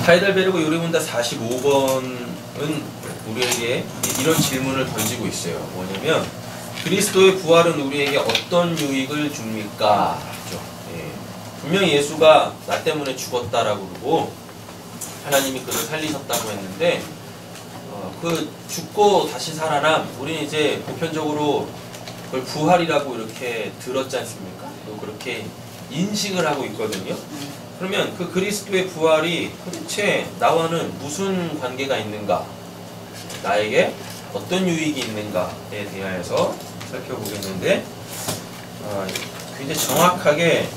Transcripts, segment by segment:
하이델베르그 요리문답 45번은 우리에게 이런 질문을 던지고 있어요. 뭐냐면 그리스도의 부활은 우리에게 어떤 유익을 줍니까? 그렇죠? 예. 분명히 예수가 나 때문에 죽었다라고 그러고 하나님이 그를 살리셨다고 했는데 그 죽고 다시 살아남 우리는 이제 보편적으로 그걸 부활이라고 이렇게 들었지 않습니까? 또 그렇게 인식을 하고 있거든요. 그러면 그 그리스도의 부활이 도대체 나와는 무슨 관계가 있는가? 나에게 어떤 유익이 있는가에 대하여서 살펴보겠는데 굉장히 정확하게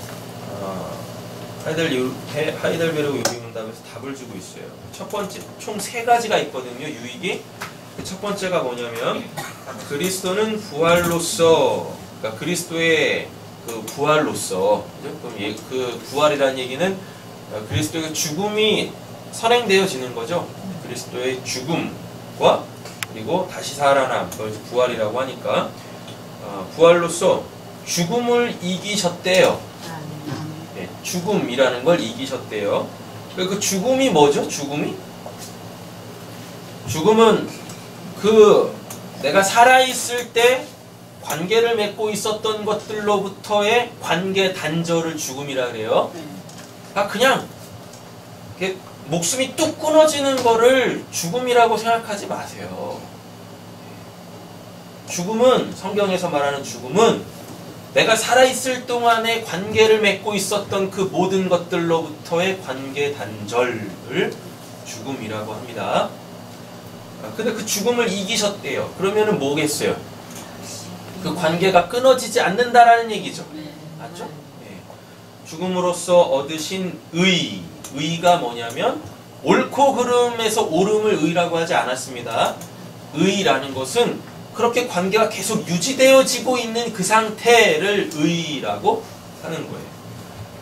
하이델베르그 요리문답에서 답을 주고 있어요. 첫 번째, 총 3가지가 있거든요, 유익이. 첫 번째가 뭐냐면 그리스도는 부활로서, 그러니까 그리스도의 그 부활로서, 그럼 그 부활이라는 얘기는 그리스도의 죽음이 선행되어지는 거죠. 그리스도의 죽음과 그리고 다시 살아남, 그걸 부활이라고 하니까 부활로서 죽음을 이기셨대요. 네, 죽음이라는 걸 이기셨대요. 그 죽음이 뭐죠? 죽음은 그 내가 살아있을 때 관계를 맺고 있었던 것들로부터의 관계 단절을 죽음이라 그래요. 그냥 목숨이 뚝 끊어지는 거를 죽음이라고 생각하지 마세요. 죽음은, 성경에서 말하는 죽음은 내가 살아있을 동안에 관계를 맺고 있었던 그 모든 것들로부터의 관계 단절을 죽음이라고 합니다. 근데 그 죽음을 이기셨대요. 그러면은 뭐겠어요? 그 관계가 끊어지지 않는다라는 얘기죠. 맞죠? 네. 죽음으로써 얻으신 의가 뭐냐면 옳고 그름에서 옳음을 의라고 하지 않았습니다. 의라는 것은 그렇게 관계가 계속 유지되어지고 있는 그 상태를 의라고 하는 거예요.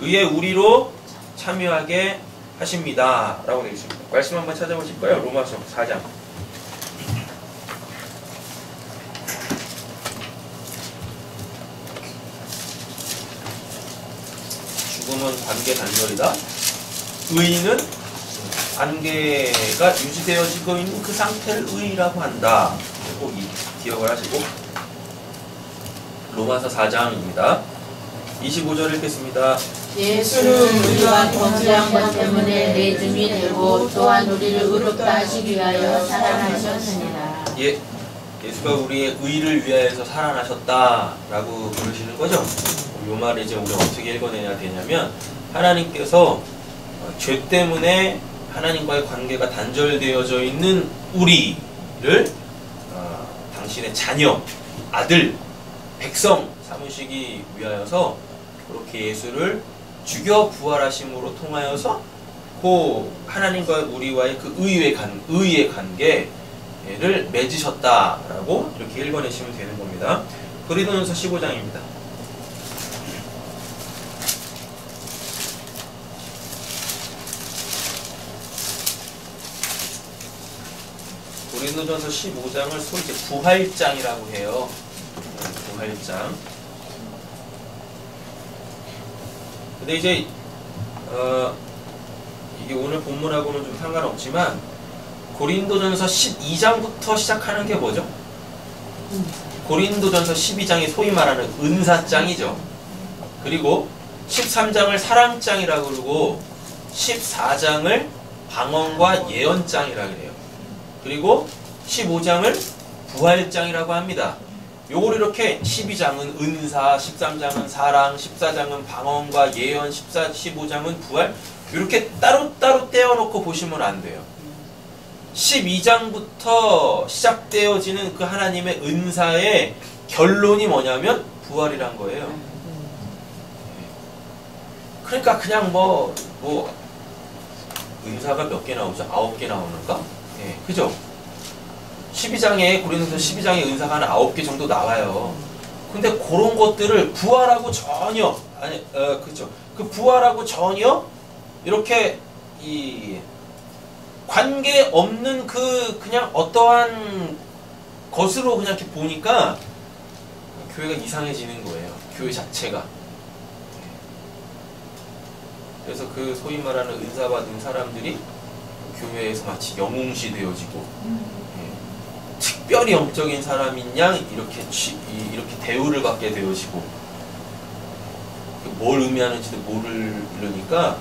의의 우리로 참여하게 하십니다 라고 되어 있습니다. 말씀 한번 찾아보실까요? 로마서 4장. 죽음은 관계 단절이다. 의는 관계가 유지되어지고 있는 그 상태를 의라고 한다. 꼭 기억을 하시고, 로마서 4장입니다. 25절 읽겠습니다. 예수는 우리와 동일한 것 때문에 내줌이 되고 또한 우리를 의롭다 하시기 위하여 살아나셨느니라. 예, 예수가 우리의 의를 위하여서 살아나셨다라고 그러시는 거죠. 이 말을 이제 우리가 어떻게 읽어내야 되냐면, 하나님께서 죄 때문에 하나님과의 관계가 단절되어져 있는 우리를 당신의 자녀, 아들, 백성 삼으시기 위하여서 그렇게 예수를 죽여 부활하심으로 통하여서 그 하나님과 우리와의 그 의의 관계를 맺으셨다라고 이렇게 읽어내시면 되는 겁니다. 고린도전서 15장입니다. 고린도전서 15장을 소위 이제 부활장이라고 해요. 부활장. 근데 이제 이게 오늘 본문하고는 좀 상관없지만 고린도전서 12장부터 시작하는 게 뭐죠? 고린도전서 12장이 소위 말하는 은사장이죠. 그리고 13장을 사랑장이라고 그러고 14장을 방언과 예언장이라고 그래요. 그리고 15장을 부활장이라고 합니다. 요걸 이렇게 12장은 은사, 13장은 사랑, 14장은 방언과 예언, 15장은 부활, 이렇게 따로따로 떼어놓고 보시면 안 돼요. 12장부터 시작되어지는 그 하나님의 은사의 결론이 뭐냐면 부활이란 거예요. 그러니까 그냥 뭐 은사가 몇 개 나오죠? 9개 나오는가? 예, 그죠? 12장에, 고린도서 12장에 은사가 한 9개 정도 나와요. 근데 그런 것들을 부활하고 전혀, 그죠? 그 부활하고 전혀, 이렇게, 관계 없는 그냥 어떠한 것으로 그냥 이렇게 보니까, 교회가 이상해지는 거예요. 교회 자체가. 그래서 그 소위 말하는 은사 받은 사람들이 교회에서 마치 영웅시 되어지고 특별히 영적인 사람인 양 이렇게 대우를 받게 되어지고 뭘 의미하는지도 모르니까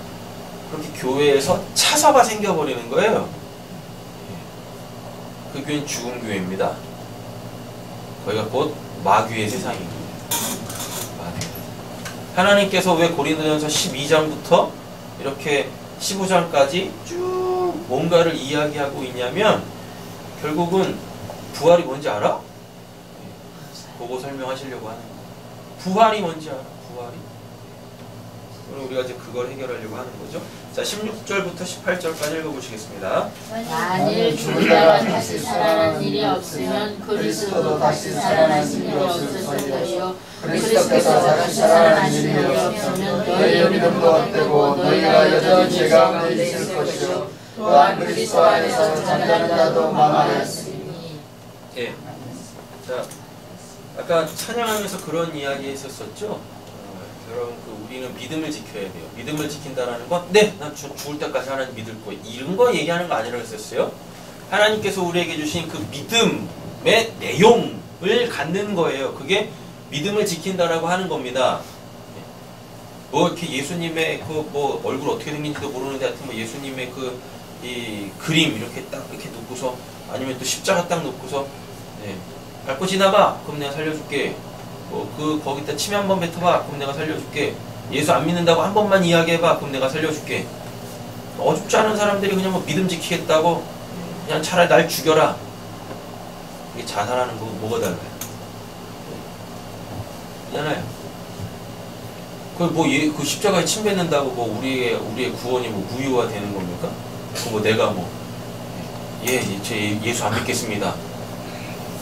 그렇게 교회에서 차사가 생겨버리는 거예요. 그 교회는 죽은 교회입니다. 거기가 곧 마귀의 세상입니다. 하나님께서 왜 고린도전서 12장부터 이렇게 15장까지 쭉 뭔가를 이야기하고 있냐면 결국은 부활이 뭔지 알아? 그거 설명하시려고 하는 거예요. 부활이 뭔지 알아? 부활이? 오늘 우리가 이제 그걸 해결하려고 하는 거죠. 자, 16절부터 18절까지 읽어보시겠습니다. 만일 죽은 자가 다시 살아난 일이 없으면 그리스도도 다시 살아나신 일이 없을 것이요 그리스도께서 다시 살아나신 일이 없으면 너희의 믿음도 헛되고 너희가 여전히 죄 가운데 있을 것이요 또한 그리스도 안에서 잠자는 자도 망하였으니. 예. 자, 아까 찬양하면서 그런 이야기 했었었죠. 여러분, 우리는 믿음을 지켜야 돼요. 믿음을 지킨다라는 건, 네, 난 죽을 때까지 하나님 믿을 거예요. 이런 거 얘기하는 거 아니라고 했었어요. 하나님께서 우리에게 주신 그 믿음의 내용을 갖는 거예요. 그게 믿음을 지킨다라고 하는 겁니다. 뭐 이렇게 예수님의 그 뭐 얼굴 어떻게 생긴지도 모르는데 하여튼 뭐 예수님의 이 그림 이렇게 딱 이렇게 놓고서 아니면 또 십자가 딱 놓고서 밟고 지나가. 그럼 내가 살려줄게. 거기다 침에 한 번 뱉어봐. 그럼 내가 살려줄게. 예수 안 믿는다고 한 번만 이야기해봐. 그럼 내가 살려줄게. 어줍지 않은 사람들이 그냥 뭐 믿음 지키겠다고 그냥 차라리 날 죽여라. 이게 자살하는 거 뭐가 달라요? 있잖아요. 그 십자가에 침 뱉는다고 뭐 우리의 구원이 뭐 무효화 되는 겁니까? 내가 예수 안 믿겠습니다.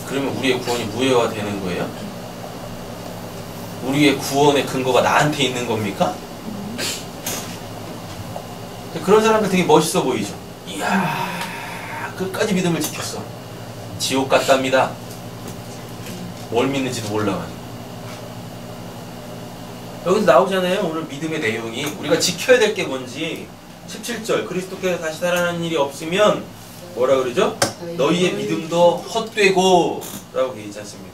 그러면 우리의 구원이 무효화 되는 거예요? 우리의 구원의 근거가 나한테 있는 겁니까? 그런 사람들 되게 멋있어 보이죠? 이야, 끝까지 믿음을 지켰어. 지옥 같답니다. 뭘 믿는지도 몰라가지고. 여기서 나오잖아요. 오늘 믿음의 내용이. 우리가 지켜야 될 게 뭔지. 17절, 그리스도께서 다시 살아나는 일이 없으면 뭐라 그러죠? 너희의 믿음도 헛되고 라고 되어 있지 않습니까?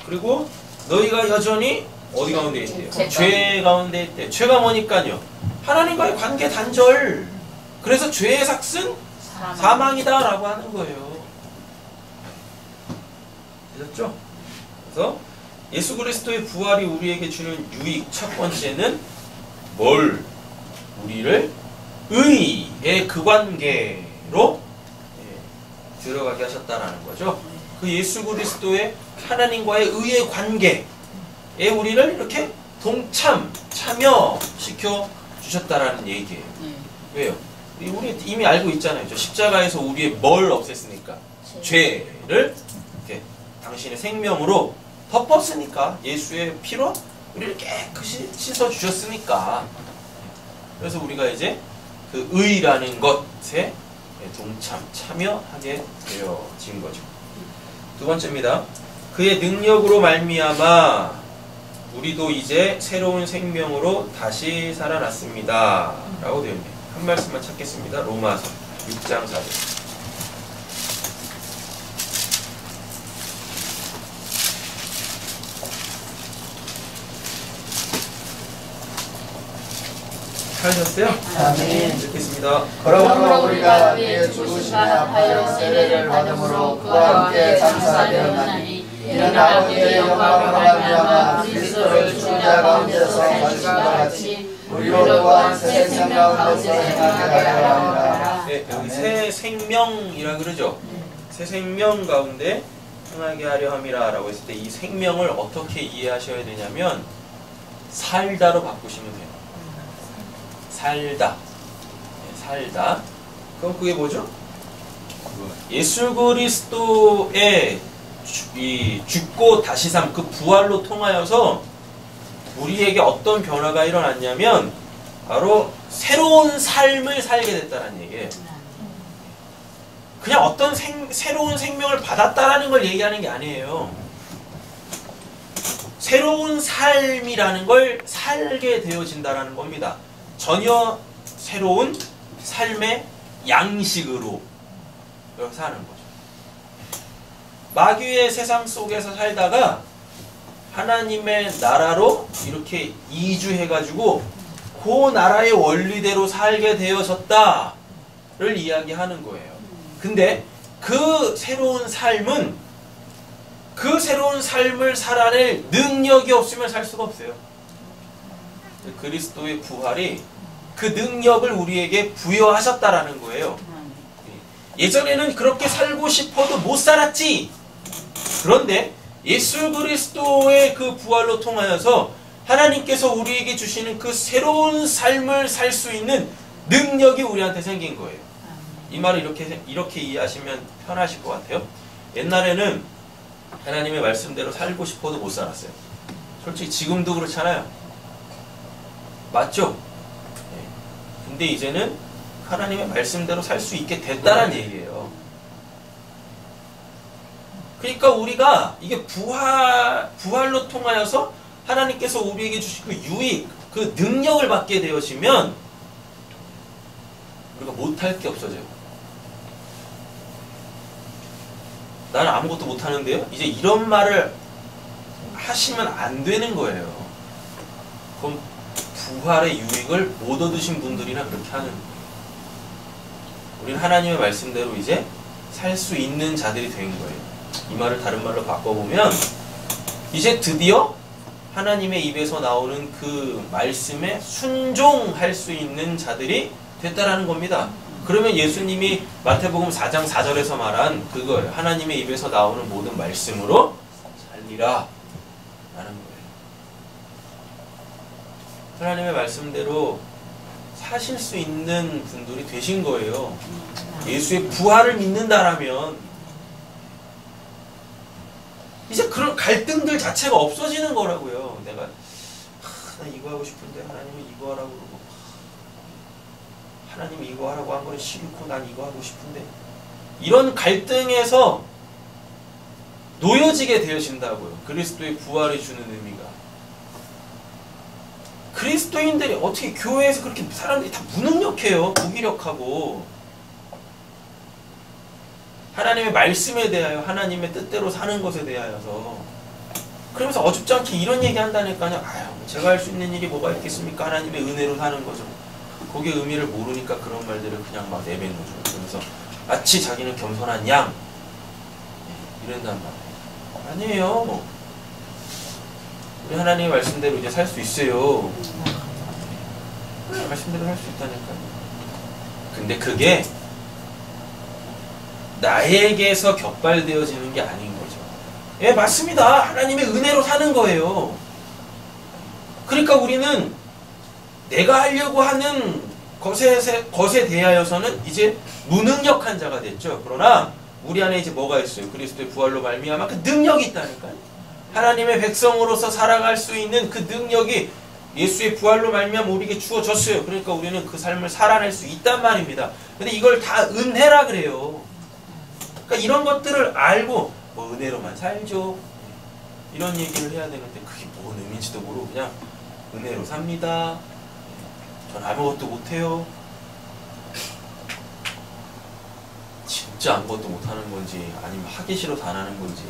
그리고 너희가 여전히 어디 가운데 있대요? 죄 가운데 있대. 죄가 뭐니까요? 하나님과의 관계 단절. 그래서 죄의 삭은 사망이다 라고 하는 거예요. 되셨죠? 그래서 예수 그리스도의 부활이 우리에게 주는 유익 첫 번째는 우리를 의의 그 관계로 들어가게 하셨다라는 거죠. 그 예수 그리스도의 하나님과의 의의 관계에 우리를 이렇게 참여시켜 주셨다라는 얘기예요. 왜요? 우리 이미 알고 있잖아요. 십자가에서 우리의 뭘 없앴으니까? 죄를 이렇게 당신의 생명으로 덮었으니까, 예수의 피로 우리를 깨끗이 씻어 주셨으니까. 그래서 우리가 이제 그 의라는 것에 참여하게 되어진 거죠. 두 번째입니다. 그의 능력으로 말미암아 우리도 이제 새로운 생명으로 다시 살아났습니다. 라고 되어 있네요. 한 말씀만 찾겠습니다. 로마서 6장 4절. 찾으셨어요? 아멘. 읽겠습니다. 그러므로 우리가 그의 죽으심과 합하여 세례를 받음으로 그와 함께 장사되었나니 이는 아버지의 영광으로 말미암아 그리스도를 죽은 자 가운데서 가지신 것 같이 우리로 또한 새 생명 가운데 행하게 하려 함이라. 네, 여기 새 생명이라 그러죠. 새 생명 가운데 행하게 하려 함이라 라고 했을 때 이 생명을 어떻게 이해하셔야 되냐면 살다로 바꾸시면 돼요. 살다. 그럼 그게 뭐죠? 예수 그리스도의 이 죽고 다시 삶, 그 부활로 통하여서 우리에게 어떤 변화가 일어났냐면 바로 새로운 삶을 살게 됐다는 얘기예요. 그냥 어떤 새로운 생명을 받았다라는 걸 얘기하는 게 아니에요. 새로운 삶이라는 걸 살게 되어진다라는 겁니다. 전혀 새로운 삶의 양식으로 이렇게 사는 거죠. 마귀의 세상 속에서 살다가 하나님의 나라로 이렇게 이주해가지고 그 나라의 원리대로 살게 되어졌다를 이야기하는 거예요. 근데 그 새로운 삶은 그 새로운 삶을 살아낼 능력이 없으면 살 수가 없어요. 그리스도의 부활이 그 능력을 우리에게 부여하셨다라는 거예요. 예전에는 그렇게 살고 싶어도 못 살았지. 그런데 예수 그리스도의 그 부활로 통하여서 하나님께서 우리에게 주시는 그 새로운 삶을 살 수 있는 능력이 우리한테 생긴 거예요. 이 말을 이렇게 이해하시면 편하실 것 같아요. 옛날에는 하나님의 말씀대로 살고 싶어도 못 살았어요. 솔직히 지금도 그렇잖아요. 맞죠? 근데 이제는 하나님의 말씀대로 살 수 있게 됐다는 얘기예요. 그러니까 우리가 이게 부활로 통하여서 하나님께서 우리에게 주신 그 유익, 그 능력을 받게 되어지면 우리가 못할 게 없어져요. 나는 아무것도 못하는데요? 이제 이런 말을 하시면 안 되는 거예요. 그럼 부활의 유익을 못 얻으신 분들이나 그렇게 하는 거예요. 우리는 하나님의 말씀대로 이제 살 수 있는 자들이 된 거예요. 이 말을 다른 말로 바꿔보면 이제 드디어 하나님의 입에서 나오는 그 말씀에 순종할 수 있는 자들이 됐다라는 겁니다. 그러면 예수님이 마태복음 4장 4절에서 말한 그거예요. 하나님의 입에서 나오는 모든 말씀으로 살리라 라는 거예요. 하나님의 말씀대로 사실 수 있는 분들이 되신 거예요. 예수의 부활을 믿는다라면 이제 그런 갈등들 자체가 없어지는 거라고요. 내가 나 이거 하고 싶은데 하나님은 이거 하라고 그러고 하나님이 이거 하라고 한 거는 싫고 난 이거 하고 싶은데 이런 갈등에서 놓여지게 되어진다고요. 그리스도의 부활이 주는 의미가. 그리스도인들이 어떻게 교회에서 그렇게 사람들이 다 무능력해요. 무기력하고 하나님의 말씀에 대하여 하나님의 뜻대로 사는 것에 대하여서 그러면서 어줍지 않게 이런 얘기 한다니까요. 아유 제가 할 수 있는 일이 뭐가 있겠습니까? 하나님의 은혜로 사는 거죠. 거기에 의미를 모르니까 그런 말들을 그냥 막 내뱉는 거죠. 그러면서 마치 자기는 겸손한 양 이런단 말이에요. 아니에요. 우리 하나님의 말씀대로 이제 살 수 있어요. 말씀대로 살 수 있다니까요. 근데 그게 나에게서 격발되어지는 게 아닌 거죠. 예, 맞습니다. 하나님의 은혜로 사는 거예요. 그러니까 우리는 내가 하려고 하는 것에 대하여서는 이제 무능력한 자가 됐죠. 그러나 우리 안에 이제 뭐가 있어요? 그리스도의 부활로 말미암아 그 능력이 있다니까요. 하나님의 백성으로서 살아갈 수 있는 그 능력이 예수의 부활로 말미암아 우리에게 주어졌어요. 그러니까 우리는 그 삶을 살아낼 수 있단 말입니다. 근데 이걸 다 은혜라 그래요. 그러니까 이런 것들을 알고 뭐 은혜로만 살죠. 이런 얘기를 해야 되는데 그게 뭔 의미인지도 모르고 그냥 은혜로 삽니다. 전 아무것도 못해요. 진짜 아무것도 못하는 건지 아니면 하기 싫어서 안 하는 건지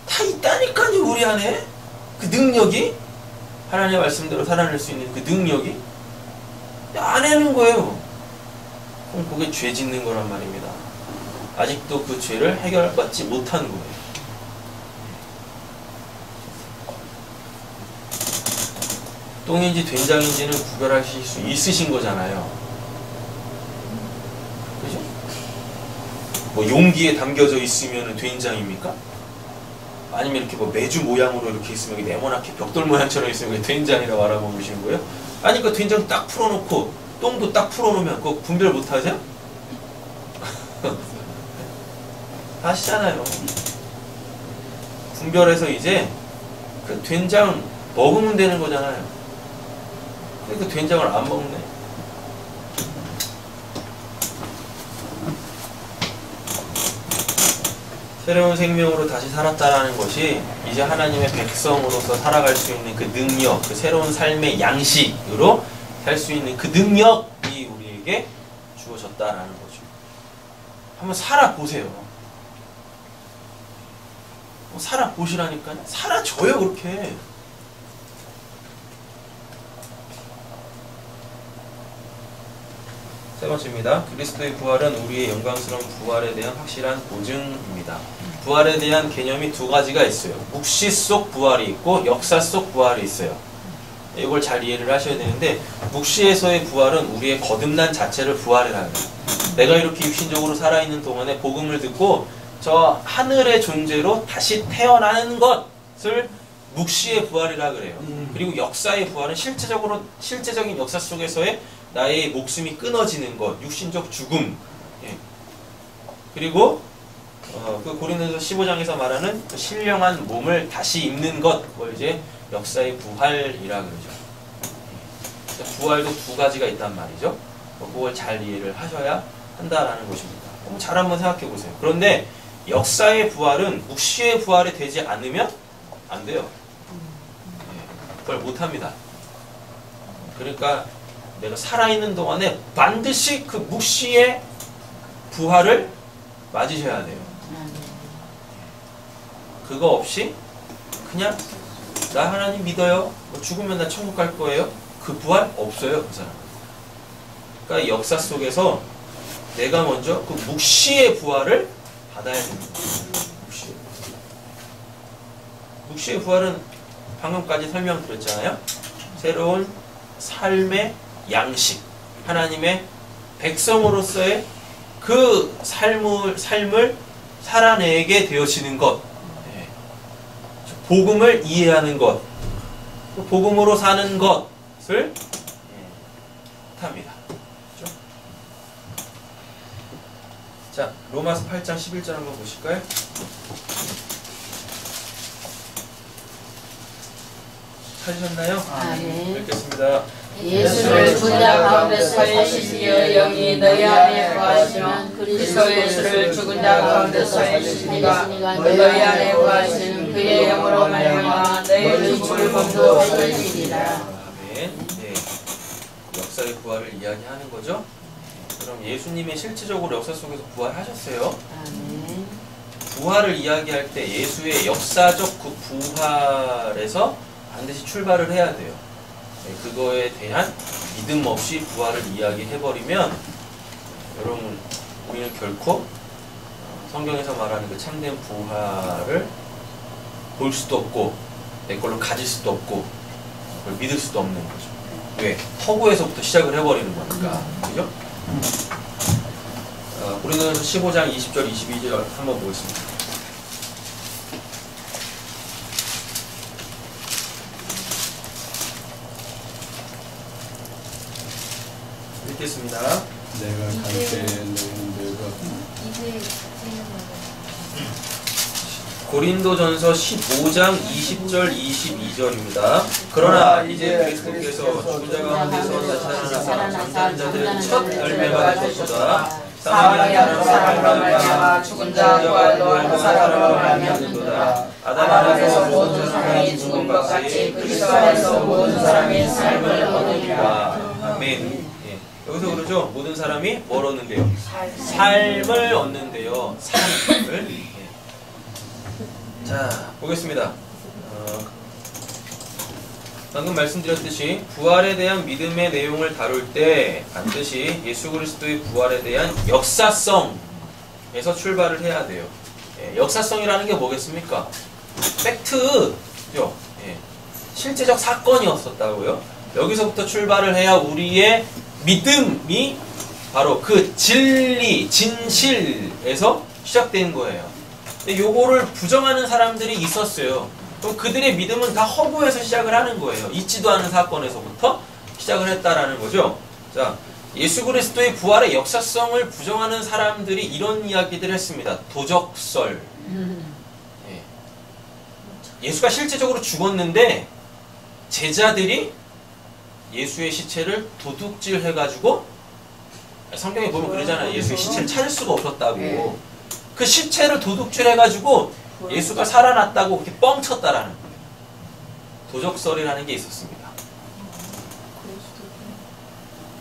다 있다니까요. 우리 안에 그 능력이 하나님의 말씀대로 살아낼 수 있는 그 능력이 안 하는 거예요. 그럼 그게 죄 짓는 거란 말입니다. 아직도 그 죄를 해결받지 못한 거예요. 똥인지 된장인지는 구별하실 수 있으신 거잖아요. 그죠? 뭐 용기에 담겨져 있으면 된장입니까? 아니면 이렇게 뭐 메주 모양으로 이렇게 있으면 네모나게 벽돌 모양처럼 있으면 된장이라고 알아보고 계시는 거예요? 아니 그 된장 딱 풀어놓고 똥도 딱 풀어놓으면 그거 분별 못하세요? 아시잖아요. 분별해서 이제 그 된장 먹으면 되는 거잖아요. 근데 그 된장을 안 먹네. 새로운 생명으로 다시 살았다라는 것이 이제 하나님의 백성으로서 살아갈 수 있는 그 능력, 그 새로운 삶의 양식으로 살 수 있는 그 능력 우리에게 주어졌다라는 거죠. 한번 살아보세요. 살아보시라니까요. 살아줘요 그렇게. 세 번째입니다. 그리스도의 부활은 우리의 영광스러운 부활에 대한 확실한 보증입니다. 부활에 대한 개념이 두 가지가 있어요. 묵시 속 부활이 있고 역사 속 부활이 있어요. 이걸 잘 이해를 하셔야 되는데, 묵시에서의 부활은 우리의 거듭난 자체를 부활이라는 거예요. 내가 이렇게 육신적으로 살아있는 동안에 복음을 듣고 저 하늘의 존재로 다시 태어나는 것을 묵시의 부활이라 그래요. 그리고 역사의 부활은 실제적인 역사 속에서의 나의 목숨이 끊어지는 것, 육신적 죽음. 예. 그리고 그 고린도서 15장에서 말하는 그 신령한 몸을 다시 입는 것, 그걸 이제 역사의 부활이라 그러죠. 부활도 두 가지가 있단 말이죠. 그걸 잘 이해를 하셔야 한다라는 것입니다. 잘 한번 생각해 보세요. 그런데 역사의 부활은 묵시의 부활이 되지 않으면 안 돼요. 그걸 못 합니다. 그러니까 내가 살아있는 동안에 반드시 그 묵시의 부활을 맞으셔야 돼요. 그거 없이 그냥 나 하나님 믿어요. 죽으면 나 천국 갈 거예요. 그 부활 없어요, 그 사람. 그러니까 역사 속에서 내가 먼저 그 묵시의 부활을 받아야 됩니다. 묵시의 부활은 방금까지 설명드렸잖아요. 새로운 삶의 양식, 하나님의 백성으로서의 그 삶을 살아내게 되어지는 것, 복음을 이해하는 것, 복음으로 사는 것을 합니다. 그렇죠? 자, 로마서 8장 11절 한번 보실까요? 찾으셨나요? 아멘. 읽겠습니다. 예수를 죽은 자 가운데서 살리신 이의 영이 너희 안에 거하시면 그리스도 예수를 죽은 자 가운데서 살리신 이가 너희 안에 거하시는 그의 영으로 말미암아 너희 죽을 몸도 살리시리라. 아멘. 네. 역사의 부활을 이야기하는 거죠. 그럼 예수님이 실질적으로 역사 속에서 부활하셨어요. 아멘. 부활을 이야기할 때 예수의 역사적 그 부활에서 반드시 출발을 해야 돼요. 그거에 대한 믿음 없이 부활을 이야기해버리면 여러분, 우리는 결코 성경에서 말하는 그 참된 부활을 볼 수도 없고 내 걸로 가질 수도 없고 그걸 믿을 수도 없는 거죠. 왜? 허구에서부터 시작을 해버리는 거니까. 그죠? 고린도전서 15장 20절 22절 한번 보겠습니다. 읽겠습니다. 내가 갈 때 너희는 늙어. 고린도전서 15장 20절 22절입니다. 그러나 이제 그리스도께서 죽은 자 가운데서 다시 살아나사 잠자는 자들의 첫 열매가 되셨도다. 사마리아 사람으로 말미암아 죽은 자 부활도 사람으로 말미암는도다. 아담 안에서 모든 사람이 죽은 것 같이 그리스도 안에서 모든 사람이 삶을 얻으리라. 아멘. 여기서 그러죠. 모든 사람이 뭘 얻는데요? 삶을 얻는데요. 삶을. 자, 보겠습니다. 방금 말씀드렸듯이 부활에 대한 믿음의 내용을 다룰 때 반드시 예수 그리스도의 부활에 대한 역사성에서 출발을 해야 돼요. 역사성이라는 게 뭐겠습니까? 팩트죠. 실제적 사건이었었다고요. 여기서부터 출발을 해야 우리의 믿음이 바로 그 진리, 진실에서 시작된 거예요. 근데 요거를 부정하는 사람들이 있었어요. 그럼 그들의 믿음은 다 허구에서 시작을 하는 거예요. 있지도 않은 사건에서부터 시작을 했다라는 거죠. 자, 예수 그리스도의 부활의 역사성을 부정하는 사람들이 이런 이야기들을 했습니다. 도적설. 예수가 실제적으로 죽었는데 제자들이 예수의 시체를 도둑질 해가지고, 성경에 보면 그러잖아요. 예수의 시체를 찾을 수가 없었다고. 그 시체를 도둑질 해가지고 예수가 살아났다고 그렇게 뻥쳤다라는 거예요. 도적설이라는 게 있었습니다.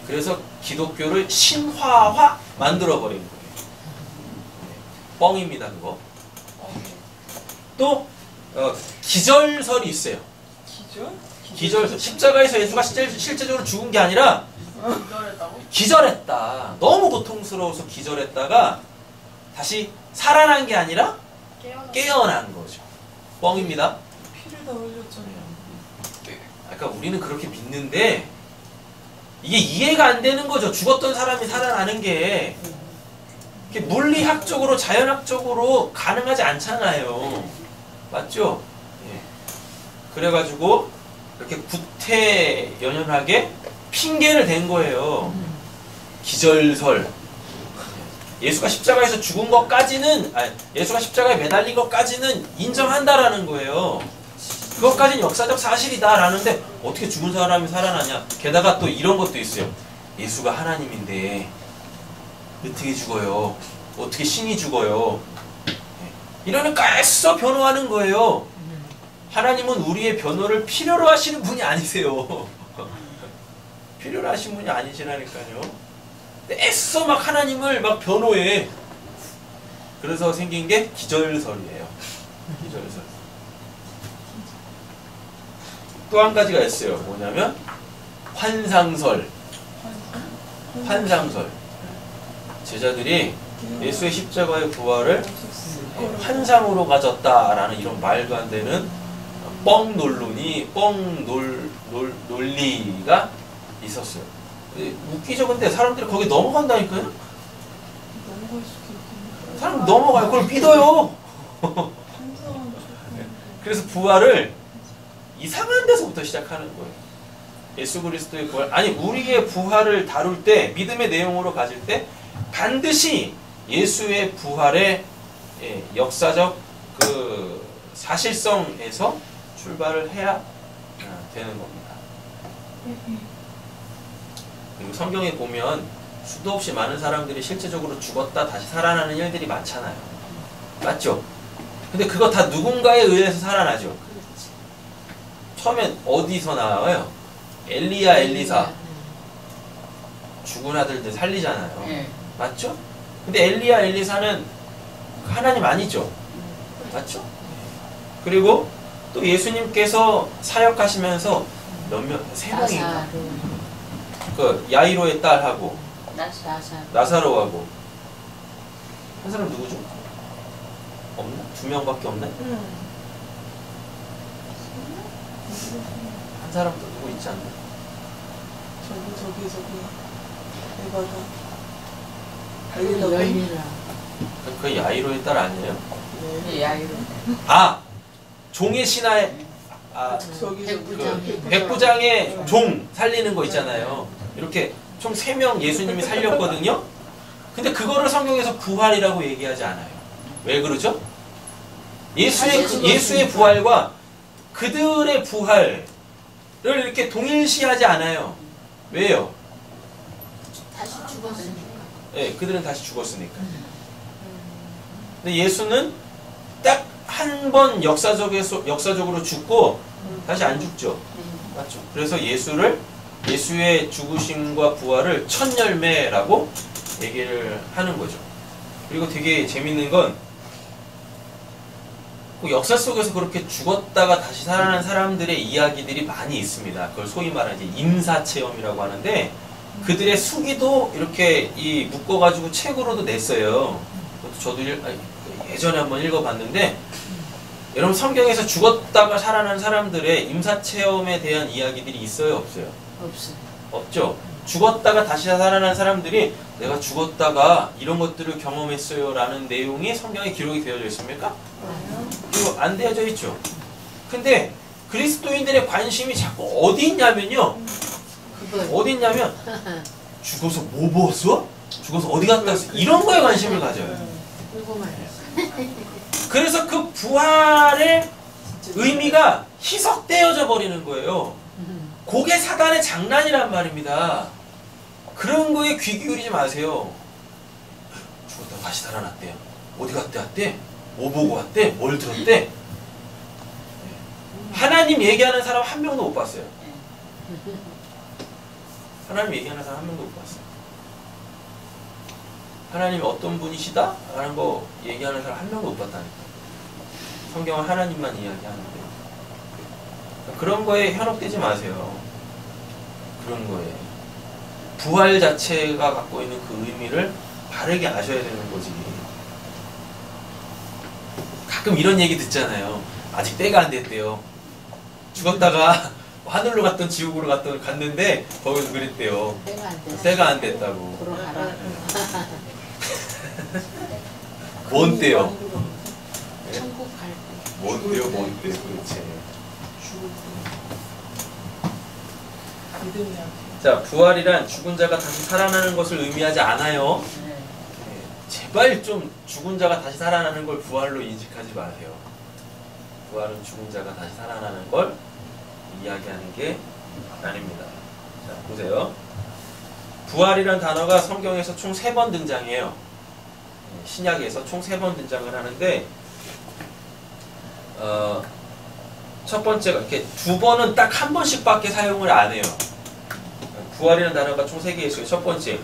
그래서 기독교를 신화화 만들어버린 거예요. 뻥입니다, 그거. 또 기절설이 있어요. 기절설. 십자가에서 예수가 실제적으로 죽은 게 아니라 기절했다. 너무 고통스러워서 기절했다가 다시 살아난 게 아니라 깨어난 거죠. 뻥입니다. 피를 다 흘렸잖아요. 그러니까 우리는 그렇게 믿는데 이게 이해가 안 되는 거죠. 죽었던 사람이 살아나는 게 물리학적으로 자연학적으로 가능하지 않잖아요. 맞죠? 예. 그래가지고 이렇게 구태연연하게 핑계를 댄 거예요. 기절설. 예수가 십자가에서 죽은 것까지는, 예수가 십자가에 매달린 것까지는 인정한다라는 거예요. 그것까지는 역사적 사실이다라는데 어떻게 죽은 사람이 살아나냐. 게다가 또 이런 것도 있어요. 예수가 하나님인데 어떻게 죽어요? 어떻게 신이 죽어요? 이러니까 애써 변호하는 거예요. 하나님은 우리의 변호를 필요로 하시는 분이 아니세요. 필요로 하시는 분이 아니시라니까요. 애써 막 하나님을 막 변호해. 그래서 생긴 게 기절설이에요. 기절설. 또 한 가지가 있어요. 뭐냐면 환상설. 환상설. 제자들이 예수의 십자가의 부활을 환상으로 가졌다라는 이런 말도 안 되는 뻥 논리가 있었어요. 웃기죠. 근데 사람들이 거기 넘어간다니까요. 넘어갈 수도 있겠네. 사람 넘어가요. 그걸 믿어요. 그래서 부활을 이상한 데서부터 시작하는 거예요. 예수 그리스도의 부활, 아니 우리의 부활을 다룰 때, 믿음의 내용으로 가질 때 반드시 예수의 부활의 역사적 그 사실성에서 출발을 해야 되는 겁니다. 그리고 성경에 보면 수도 없이 많은 사람들이 실제적으로 죽었다 다시 살아나는 일들이 많잖아요. 맞죠? 근데 그거 다 누군가에 의해서 살아나죠. 처음엔 어디서 나와요? 엘리야, 엘리사. 죽은 아들들 살리잖아요. 네. 맞죠? 근데 엘리야, 엘리사는 하나님 아니죠? 맞죠? 그리고 또 예수님께서 사역하시면서 세 명인가? 그 야이로의 딸하고 나사로하고 한 사람 누구죠? 없나? 2명밖에 없네? 한 사람 또 누구 있지 않나? 저기 에바가 열리라. 그 야이로의 딸 아니에요? 네. 야이로. 아! 종의 신하의 저기 백부장의 종 살리는 거 있잖아요. 이렇게 총 3명 예수님이 살렸거든요. 근데 그거를 성경에서 부활이라고 얘기하지 않아요. 왜 그러죠? 예수의 부활과 그들의 부활을 이렇게 동일시하지 않아요. 왜요? 다시 죽었으니까. 네, 그들은 다시 죽었으니까. 근데 예수는 딱 한 번 역사적으로 죽고 다시 안 죽죠. 맞죠? 그래서 예수의 죽으심과 부활을 첫 열매라고 얘기를 하는 거죠. 그리고 되게 재밌는 건 역사 속에서 그렇게 죽었다가 다시 살아난 사람들의 이야기들이 많이 있습니다. 그걸 소위 말하는 이제 임사체험이라고 하는데 그들의 수기도 이렇게 묶어가지고 책으로도 냈어요. 저도 예전에 한번 읽어봤는데 여러분 성경에서 죽었다가 살아난 사람들의 임사체험에 대한 이야기들이 있어요? 없어요? 없어요. 없죠? 죽었다가 다시 살아난 사람들이 내가 죽었다가 이런 것들을 경험했어요 라는 내용이 성경에 기록이 되어져 있습니까? 그리고 안 되어져 있죠. 근데 그리스도인들의 관심이 자꾸 어디 있냐면요. 어디 있냐면 죽어서 뭐 보았어? 죽어서 어디 갔다 왔어? 이런 거에 관심을 가져요. 그래서 그 부활의 의미가 희석되어져 버리는 거예요. 그게 사단의 장난이란 말입니다. 그런 거에 귀 기울이지 마세요. 죽었다 다시 살아났대. 어디 갔대 왔대? 뭐 보고 왔대? 뭘 들었대? 하나님 얘기하는 사람 한 명도 못 봤어요. 하나님 얘기하는 사람 한 명도 못 봤어요. 하나님이 어떤 분이시다? 라는 거 얘기하는 사람 한 명도 못 봤다니까. 성경은 하나님만 이야기하는데. 그런 거에 현혹되지 마세요. 그런 거에. 부활 자체가 갖고 있는 그 의미를 바르게 아셔야 되는 거지. 가끔 이런 얘기 듣잖아요. 아직 때가 안 됐대요. 죽었다가 하늘로 갔던 지옥으로 갔는데 거기서 그랬대요. 때가 안 됐다고. 돌아가라. 뭔 때요? 네? 천국 갈 때. 뭔 때요? 뭔 때 도대체. 죽을 때 믿음이 안 돼. 자, 부활이란 죽은 자가 다시 살아나는 것을 의미하지 않아요. 네. 제발 좀 죽은 자가 다시 살아나는 걸 부활로 인식하지 마세요. 부활은 죽은 자가 다시 살아나는 걸 이야기하는 게 아닙니다. 자, 보세요. 부활이란 단어가 성경에서 총 3번 등장해요. 신약에서 총 3번 등장을 하는데 첫 번째가 이렇게 2번은 딱 한 번씩밖에 사용을 안 해요. 부활이라는 단어가 총 3개 있어요. 첫 번째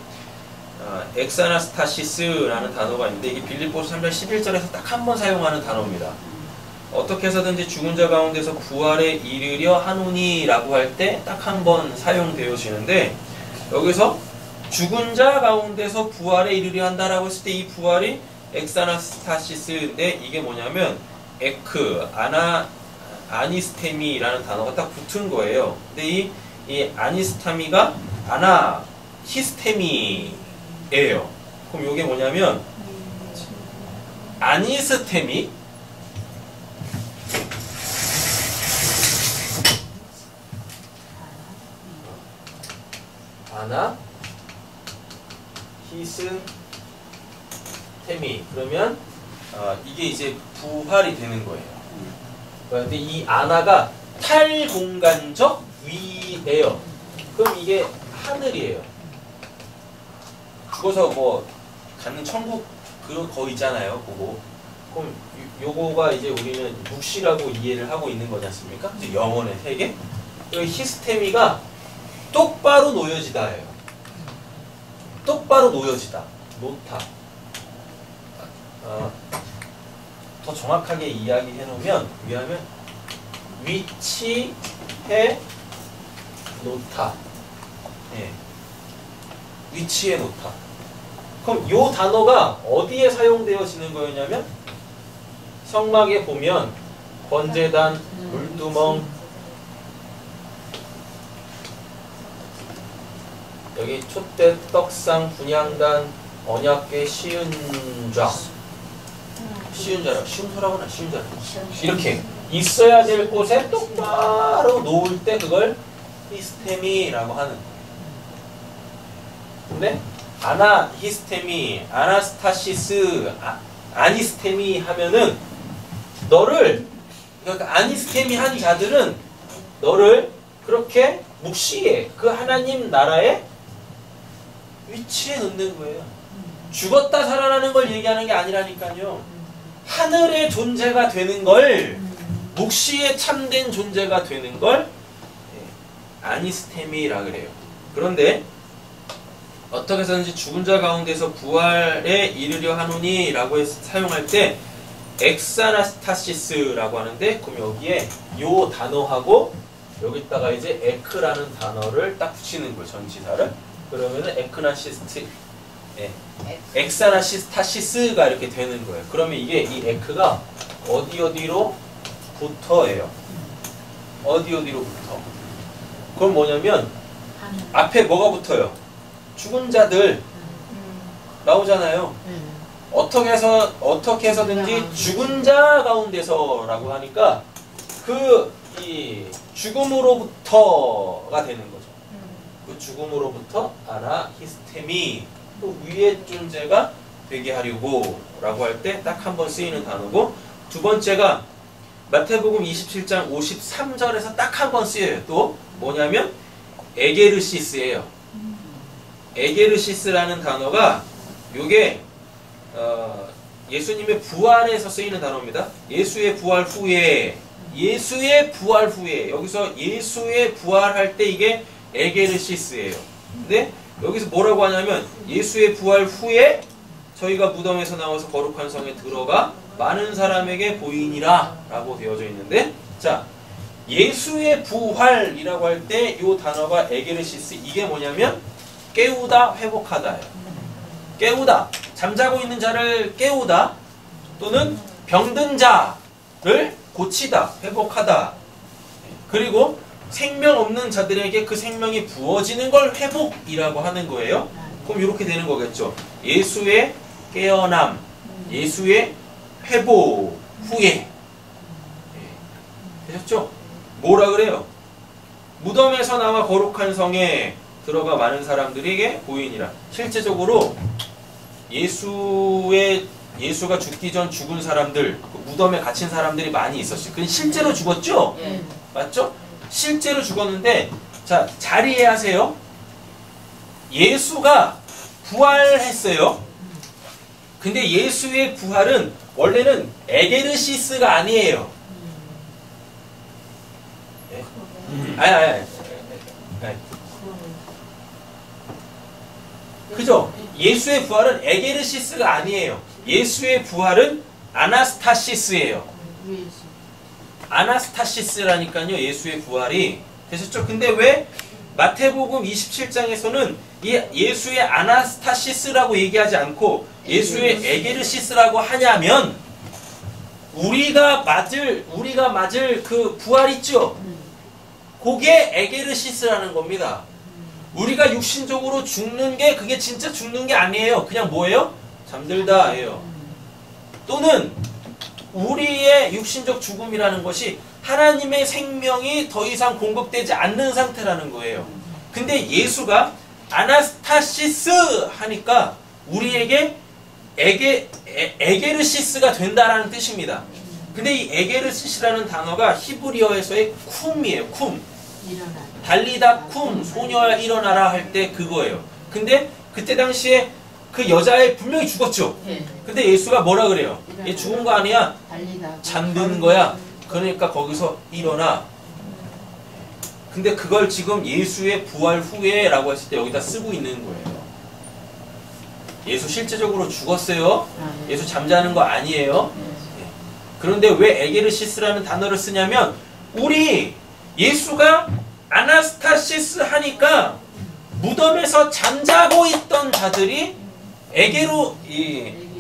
엑사나스타시스라는 단어가 있는데 이게 빌립보서 3장 11절에서 딱 한 번 사용하는 단어입니다. 어떻게 해서든지 죽은 자 가운데서 부활에 이르려 하노니 라고 할 때 딱 한 번 사용되어지는데 여기서 죽은 자 가운데서 부활에 이르려 한다라고 했을 때 이 부활이 엑사나스타시스인데 이게 뭐냐면 에크, 아니스테미라는 단어가 딱 붙은 거예요. 근데 이 아니스타미가 아나히스테미예요. 그럼 이게 뭐냐면 아니스테미 히스테미 그러면 이게 이제 부활이 되는 거예요. 그런데 이 아나가 탈공간적 위예요. 그럼 이게 하늘이에요. 죽어서 뭐 가는 천국 그런 거 있잖아요. 그거. 그럼 요거가 이제 우리는 묵시라고 이해를 하고 있는 거지 않습니까? 이제 영혼의 세계. 히스테미가 똑바로 놓여지다예요. 똑바로 놓여지다. 놓다. 더 정확하게 이야기해 놓으면 위치해 놓다. 예. 위치해 놓다. 그럼 요 단어가 어디에 사용되어지는 거였냐면 성막에 보면 번제단, 물두멍, 여기 촛대, 떡상, 분향단, 언약궤, 시은좌. 시은좌라, 시은소라고나 시은좌라. 이렇게 있어야 될 곳에 똑바로 놓을 때 그걸 히스테미라고 하는 거예요. 근데 아나히스테미, 아나스타시스, 아니스테미 하면은 너를 그러니까 아니스테미 한 자들은 너를 그렇게 묵시해 그 하나님 나라에 위치에 놓는 거예요. 죽었다 살아나는 걸 얘기하는 게 아니라니까요. 하늘의 존재가 되는 걸 묵시에 참된 존재가 되는 걸 아니스테미라 그래요. 그런데 어떻게 해서든지 죽은 자 가운데서 부활에 이르려 하노니 라고 해서 사용할 때 엑사나스타시스라고 하는데 그럼 여기에 요 단어하고 여기다가 이제 에크라는 단어를 딱 붙이는 거예요. 전치사를. 그러면은 엑사나시스타시스가 이렇게 되는 거예요. 그러면 이게 이 에크가 어디로 붙어예요. 어디로 붙어. 그럼 뭐냐면 앞에 뭐가 붙어요? 죽은 자들 나오잖아요. 어떻게 해서든지 죽은 자 가운데서라고 하니까 이 죽음으로부터가 되는 거죠. 그 죽음으로부터 아나히스테미 또 위의 존재가 되게 하려고 라고 할 때 딱 한 번 쓰이는 단어고 두 번째가 마태복음 27장 53절에서 딱 한 번 쓰여요. 또 뭐냐면 에게르시스예요. 에게르시스라는 단어가 요게 예수님의 부활에서 쓰이는 단어입니다. 예수의 부활 후에 여기서 예수의 부활할 때 이게 에게르시스예요. 근데 여기서 뭐라고 하냐면 예수의 부활 후에 저희가 무덤에서 나와서 거룩한 성에 들어가 많은 사람에게 보이니라 라고 되어져 있는데, 자, 예수의 부활이라고 할 때 이 단어가 에게르시스, 이게 뭐냐면 깨우다, 회복하다예요. 깨우다, 잠자고 있는 자를 깨우다, 또는 병든 자를 고치다, 회복하다. 그리고 생명 없는 자들에게 그 생명이 부어지는 걸 회복이라고 하는 거예요. 그럼 이렇게 되는 거겠죠. 예수의 깨어남, 예수의 회복 후에. 되셨죠? 뭐라 그래요? 무덤에서 나와 거룩한 성에 들어가 많은 사람들에게 보이니라. 실제적으로 예수가 죽기 전 죽은 사람들, 무덤에 갇힌 사람들이 많이 있었어요. 그건 실제로 죽었죠? 예. 맞죠? 실제로 죽었는데, 자, 잘 이해하세요. 예수가 부활했어요. 근데 예수의 부활은 원래는 에게르시스가 아니에요. 아니. 그죠? 예수의 부활은 에게르시스가 아니에요. 예수의 부활은 아나스타시스예요. 아나스타시스라니까요. 예수의 부활이. 되셨죠? 근데 왜 마태복음 27장에서는 예수의 아나스타시스라고 얘기하지 않고 예수의 에게르시스라고 하냐면, 우리가 맞을 그 부활 있죠? 그게 에게르시스라는 겁니다. 우리가 육신적으로 죽는 게 그게 진짜 죽는 게 아니에요. 그냥 뭐예요? 잠들다예요. 또는 우리의 육신적 죽음이라는 것이 하나님의 생명이 더 이상 공급되지 않는 상태라는 거예요. 근데 예수가 아나스타시스 하니까 우리에게 에게르시스가 된다라는 뜻입니다. 근데 이 에게르시스라는 단어가 히브리어에서의 쿰이에요. 쿰. 달리다 쿰, 소녀야 일어나라 할 때 그거예요. 근데 그때 당시에 그 여자애 분명히 죽었죠. 근데 예수가 뭐라 그래요? 얘 죽은 거 아니야? 잠든 거야. 그러니까 거기서 일어나. 근데 그걸 지금 예수의 부활 후에 라고 했을 때 여기다 쓰고 있는 거예요. 예수 실제적으로 죽었어요. 예수 잠자는 거 아니에요. 그런데 왜 에게르시스라는 단어를 쓰냐면, 우리 예수가 아나스타시스 하니까 무덤에서 잠자고 있던 자들이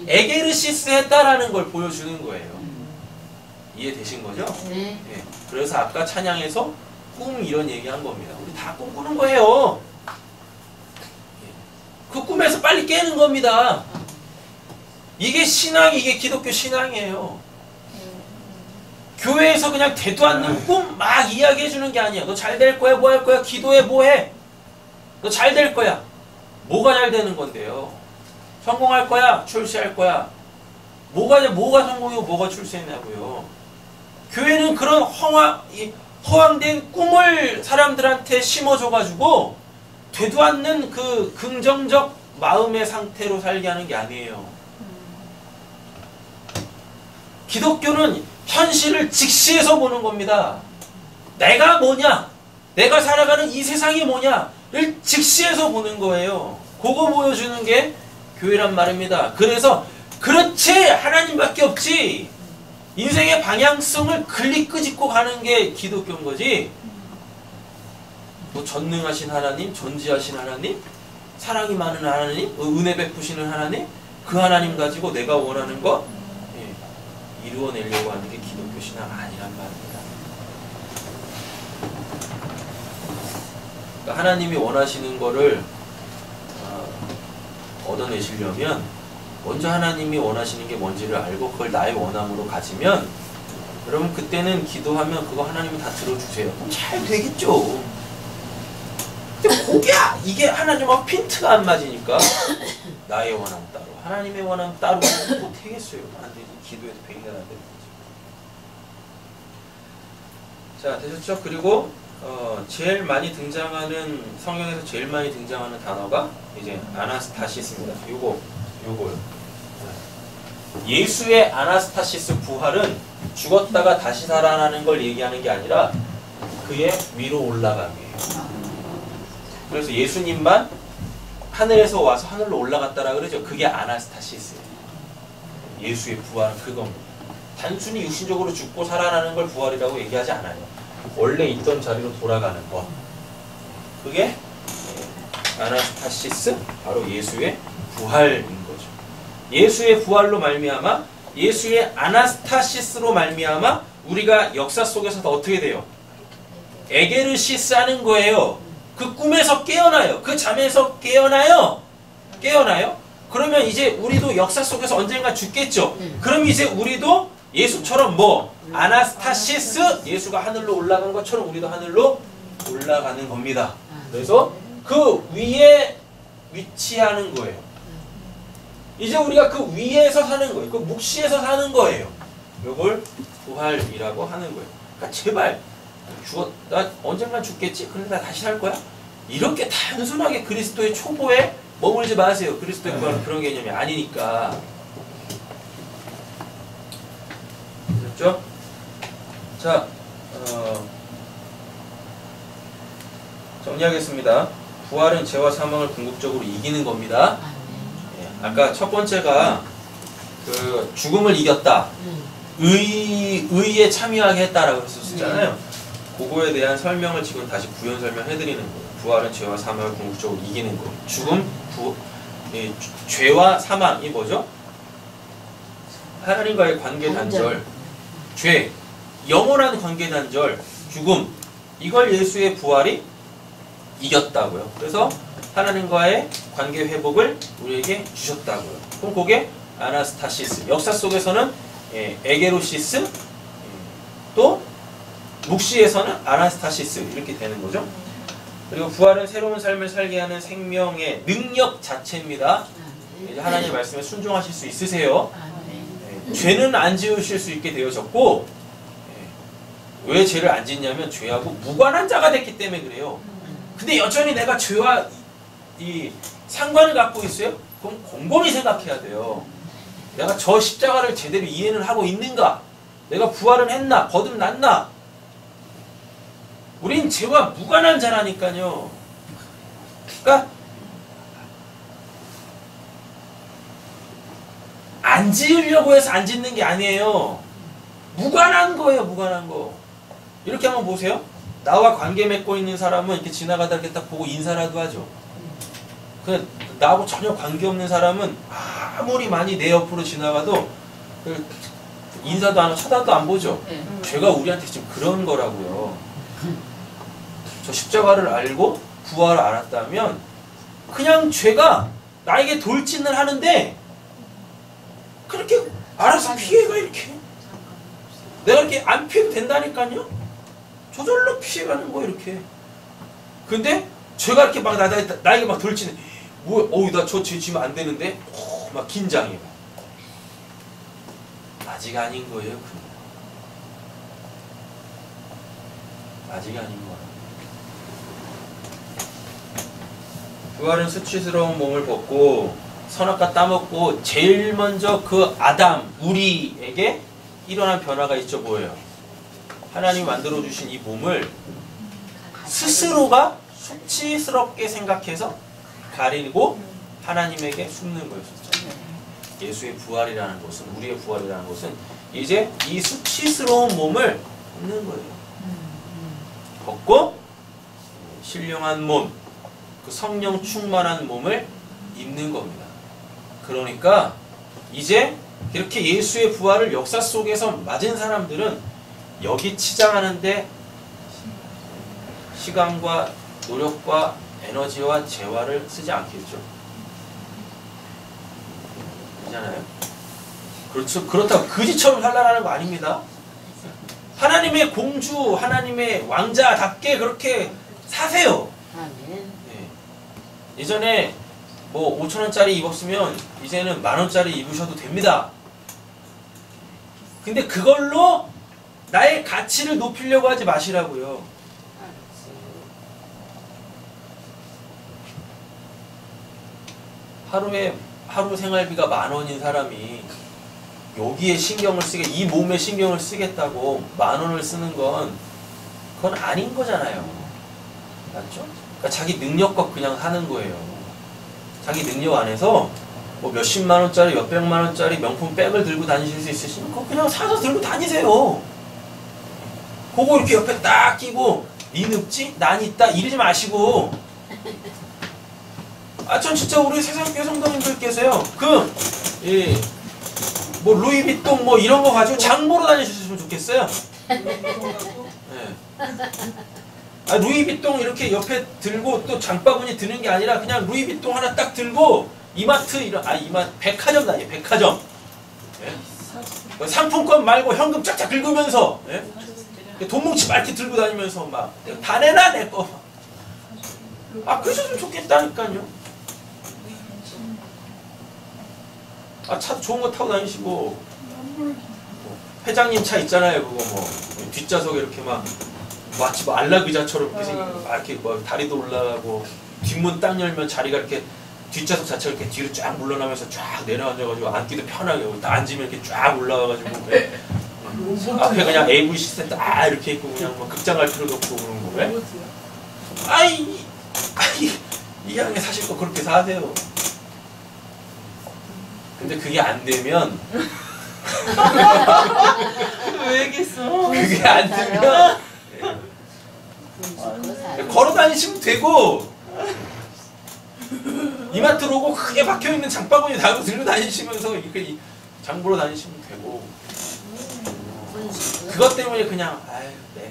에게르시스 했다라는 걸 보여주는 거예요. 이해되신 거죠? 네. 네. 그래서 아까 찬양에서 꿈 이런 얘기한 겁니다. 우리 다 꿈꾸는 거예요. 그 꿈에서 빨리 깨는 겁니다. 이게 이게 기독교 신앙이에요. 교회에서 그냥 되도 않는 꿈 막 이야기해 주는 게 아니야. 너 잘 될 거야, 뭐 할 거야, 기도해, 뭐 해. 너 잘 될 거야. 뭐가 잘 되는 건데요? 성공할 거야, 출세할 거야. 뭐가 성공이고 뭐가 출세냐고요. 교회는 그런 허황된 꿈을 사람들한테 심어줘가지고 되도 않는 그 긍정적 마음의 상태로 살게 하는 게 아니에요. 기독교는 현실을 직시해서 보는 겁니다. 내가 뭐냐? 내가 살아가는 이 세상이 뭐냐를 직시해서 보는 거예요. 그거 보여주는 게 교회란 말입니다. 그래서 그렇지! 하나님밖에 없지! 인생의 방향성을 끄집고 가는 게 기독교인 거지. 뭐 전능하신 하나님, 전지하신 하나님, 사랑이 많은 하나님, 은혜 베푸시는 하나님, 그 하나님 가지고 내가 원하는 거 이루어내려고 하는 게 기독교 신앙 아니란 말입니다. 그러니까 하나님이 원하시는 거를 얻어내시려면 먼저 하나님이 원하시는 게 뭔지를 알고 그걸 나의 원함으로 가지면, 여러분 그때는 기도하면 그거 하나님이 다 들어주세요. 그럼 잘 되겠죠. 근데 이게 하나님하고 핀트가 안 맞으니까 나의 원함 따로, 하나님의 원함 따로 못 되겠어요. 안 되지. 기도에서 베이가 안 되는 거죠. 자, 되셨죠? 그리고 제일 많이 등장하는, 성경에서 제일 많이 등장하는 단어가 이제 아나스타시스입니다. 요거요. 예수의 아나스타시스 부활은 죽었다가 다시 살아나는 걸 얘기하는 게 아니라 그의 위로 올라감이에요. 그래서 예수님만 하늘에서 와서 하늘로 올라갔다라 그러죠. 그게 아나스타시스예요. 예수의 부활은 그겁니다. 단순히 육신적으로 죽고 살아나는 걸 부활이라고 얘기하지 않아요. 원래 있던 자리로 돌아가는 것. 그게 아나스타시스, 바로 예수의 부활인 거죠. 예수의 부활로 말미암아, 예수의 아나스타시스로 말미암아 우리가 역사 속에서 더 어떻게 돼요? 에게르시스 하는 거예요. 그 꿈에서 깨어나요. 그 잠에서 깨어나요. 깨어나요? 그러면 이제 우리도 역사 속에서 언젠가 죽겠죠. 그럼 이제 우리도 예수처럼 뭐 아나스타시스, 예수가 하늘로 올라간 것처럼 우리도 하늘로 올라가는 겁니다. 그래서 그 위에 위치하는 거예요. 이제 우리가 그 위에서 사는 거예요. 그 묵시에서 사는 거예요. 이걸 부활이라고 하는 거예요. 그러니까 제발 나 언젠간 죽겠지? 그런데 나 다시 살 거야? 이렇게 단순하게 그리스도의 초보에 머물지 마세요. 그리스도의 부활은 그런 개념이 아니니까. 됐죠? 자, 정리하겠습니다. 부활은 죄와 사망을 궁극적으로 이기는 겁니다. 예, 아까 첫 번째가 그 죽음을 이겼다. 의에 참여하게 했다라고 했었잖아요. 그거에 대한 설명을 지금 다시 부연 설명해드리는 거예요. 부활은 죄와 사망을 궁극적으로 이기는 거예요. 죽음, 죄와 사망이 뭐죠? 하나님과의 관계 단절, 죄, 영원한 관계 단절, 죽음, 이걸 예수의 부활이 이겼다고요. 그래서 하나님과의 관계 회복을 우리에게 주셨다고요. 그럼 그게 아나스타시스, 역사 속에서는 에게로시스, 또 묵시에서는 아나스타시스 이렇게 되는 거죠. 그리고 부활은 새로운 삶을 살게 하는 생명의 능력 자체입니다. 이제 하나님의 말씀에 순종하실 수 있으세요. 죄는 안 지으실 수 있게 되어졌고, 왜 죄를 안 짓냐면 죄하고 무관한 자가 됐기 때문에 그래요. 근데 여전히 내가 죄와 이 상관을 갖고 있어요? 그럼 곰곰이 생각해야 돼요. 내가 저 십자가를 제대로 이해는 하고 있는가? 내가 부활은 했나? 거듭났나? 우린 죄와 무관한 자라니까요. 그러니까 안 지으려고 해서 안 짓는 게 아니에요. 무관한 거예요. 무관한 거. 이렇게 한번 보세요. 나와 관계 맺고 있는 사람은 이렇게 지나가다 이렇게 딱 보고 인사라도 하죠. 그냥 나하고 전혀 관계없는 사람은 아무리 많이 내 옆으로 지나가도 인사도 안 하고 쳐다도 안 보죠. 죄가 우리한테 지금 그런 거라고요. 저 십자가를 알고 부활을 알았다면 그냥 죄가 나에게 돌진을 하는데 그렇게 알아서 피해가 이렇게 내가 이렇게 안 피해도 된다니까요. 저절로 피해가는 거예요 이렇게. 근데 죄가 이렇게 막 나에게 막 돌진해. 뭐야, 나 저 죄 지면 안 되는데 막 긴장해. 아직 아닌 거예요. 아직 아닌 거야. 부활은 수치스러운 몸을 벗고 선악과 따먹고 제일 먼저 그 아담, 우리에게 일어난 변화가 있죠. 뭐예요? 하나님이 만들어주신 이 몸을 스스로가 수치스럽게 생각해서 가리고 하나님에게 숨는 거예요. 예수의 부활이라는 것은, 우리의 부활이라는 것은 이제 이 수치스러운 몸을 벗는 거예요. 벗고 신령한 몸, 그 성령 충만한 몸을 입는 겁니다. 그러니까 이제 이렇게 예수의 부활을 역사 속에서 맞은 사람들은 여기 치장하는데 시간과 노력과 에너지와 재화를 쓰지 않겠죠. 그렇잖아요. 그렇죠. 그렇다고 그지처럼 살라라는 거 아닙니다. 하나님의 공주, 하나님의 왕자답게 그렇게 사세요. 네. 예전에 뭐 5,000원짜리 입었으면 이제는 10,000원짜리 입으셔도 됩니다. 근데 그걸로 나의 가치를 높이려고 하지 마시라고요. 하루 생활비가 10,000원인 사람이 여기에 신경을 이 몸에 신경을 쓰겠다고 10,000원을 쓰는 건 그건 아닌 거잖아요. 맞죠? 그러니까 자기 능력껏 그냥 하는 거예요. 자기 능력 안에서 뭐 몇십만 원짜리, 몇백만 원짜리 명품 백을 들고 다니실 수 있으시면 그거 그냥 사서 들고 다니세요. 그거 이렇게 옆에 딱 끼고 니 늙지? 난 있다 이러지 마시고. 전 진짜 우리 세상교회 성도님들께서요 뭐 루이비통 뭐 이런 거 가지고 장 보러 다니셨으면 좋겠어요. 네. 루이비통 이렇게 옆에 들고 또 장바구니 드는 게 아니라 그냥 루이비통 하나 딱 들고 이마트 백화점 다녀요. 백화점. 예? 상품권 말고 현금 쫙쫙 긁으면서 예? 돈 뭉치 막 이렇게 들고 다니면서 막 다 내놔 내 거. 그러셨으면 좋겠다니까요. 차도 좋은 거 타고 다니시고 회장님 차 있잖아요. 그거 뭐 뒷좌석에 이렇게 막 마치 뭐 안락의자처럼 이렇게 생기고 막 이렇게 뭐 다리도 올라가고 뒷문 딱 열면 자리가 이렇게 뒷좌석 자체가 이렇게 뒤로 쫙 물러나면서 쫙 내려앉아가지고 앉기도 편하게 딱 앉으면 이렇게 쫙 올라가가지고 앞에 그냥 AV 시스템 딱 이렇게 있고 그냥 뭐 극장 갈 필요도 없고 그런 거. 이 양에 사실 거 그렇게 사세요. 근데 그게 안 되면 왜 얘기했어? 그게 안 되면 걸어 다니시면 되고 이마트로 오고 크게 박혀있는 장바구니 들고 다니시면서 이렇게 장 보러 다니시면 되고 그것 때문에 그냥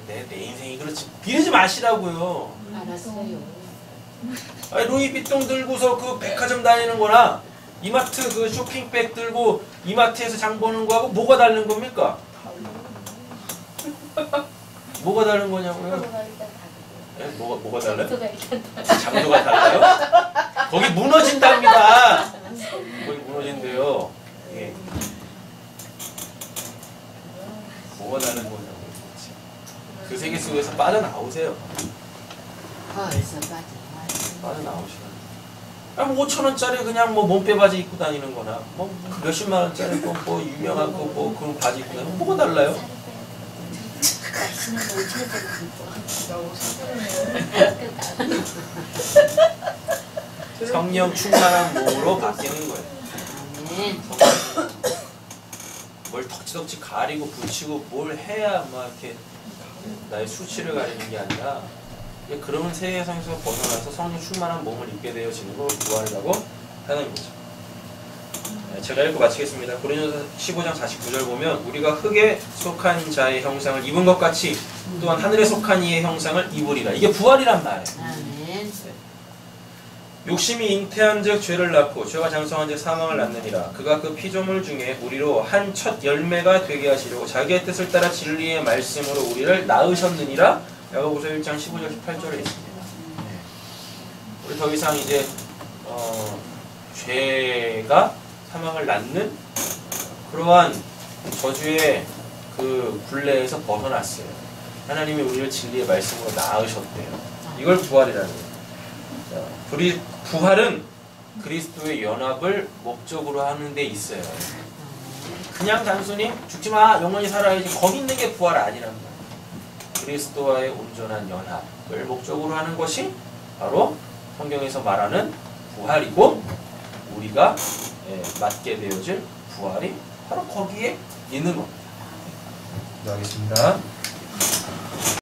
내 인생이 그렇지 이러지 마시라고요. 알았어요. 루이비통 들고서 그 백화점 다니는 거나 이마트 그 쇼핑백 들고 이마트에서 장 보는 거하고 뭐가 다른 겁니까? 뭐가 다른 거냐고요? 네? 뭐가 달라요? 장소가 달라요? 거기 무너진답니다. 거기 무너진대요. 예. 뭐가 다른 거냐고. 그 세계 속에서 빠져나오세요. 벌써 빠져나오시라. 뭐 5,000원짜리 그냥 뭐 몸빼 바지 입고 다니는 거나 뭐 몇십만 원짜리 뭐 유명한 거 뭐 그런 바지 입고 다니는 거 뭐가 달라요? 성령 충만한 몸으로 바뀌는 거예요. 뭘 덕지덕지 가리고 붙이고 뭘 해야 막 이렇게 나의 수치를 가리는 게 아니라 그러면 세상에서 벗어나서 성령 충만한 몸을 입게 되어지는 걸 부활이라고 하는 거죠. 제가 읽고 마치겠습니다. 고린도서 15장 49절 보면 우리가 흙에 속한 자의 형상을 입은 것 같이 또한 하늘에 속한 이의 형상을 입으리라. 이게 부활이란 말이에요. 아멘. 욕심이 잉태한 즉 죄를 낳고 죄가 장성한 즉 사망을 낳느니라. 그가 그 피조물 중에 우리로 한 첫 열매가 되게 하시려고 자기의 뜻을 따라 진리의 말씀으로 우리를 낳으셨느니라. 야고보서 1장 15절 18절에 있습니다. 우리 더 이상 이제 죄가 사망을 낳는 그러한 저주의 그 굴레에서 벗어났어요. 하나님이 우리를 진리의 말씀으로 낳으셨대요. 이걸 부활이라는 거예요. 부활은 그리스도의 연합을 목적으로 하는 데 있어요. 그냥 단순히 죽지마 영원히 살아야지 거기 있는 게 부활 아니란 말이에요. 그리스도와의 온전한 연합을 목적으로 하는 것이 바로 성경에서 말하는 부활이고 우리가 맞게 되어질 부활이 바로 거기에 있는 겁니다. 기도하겠습니다.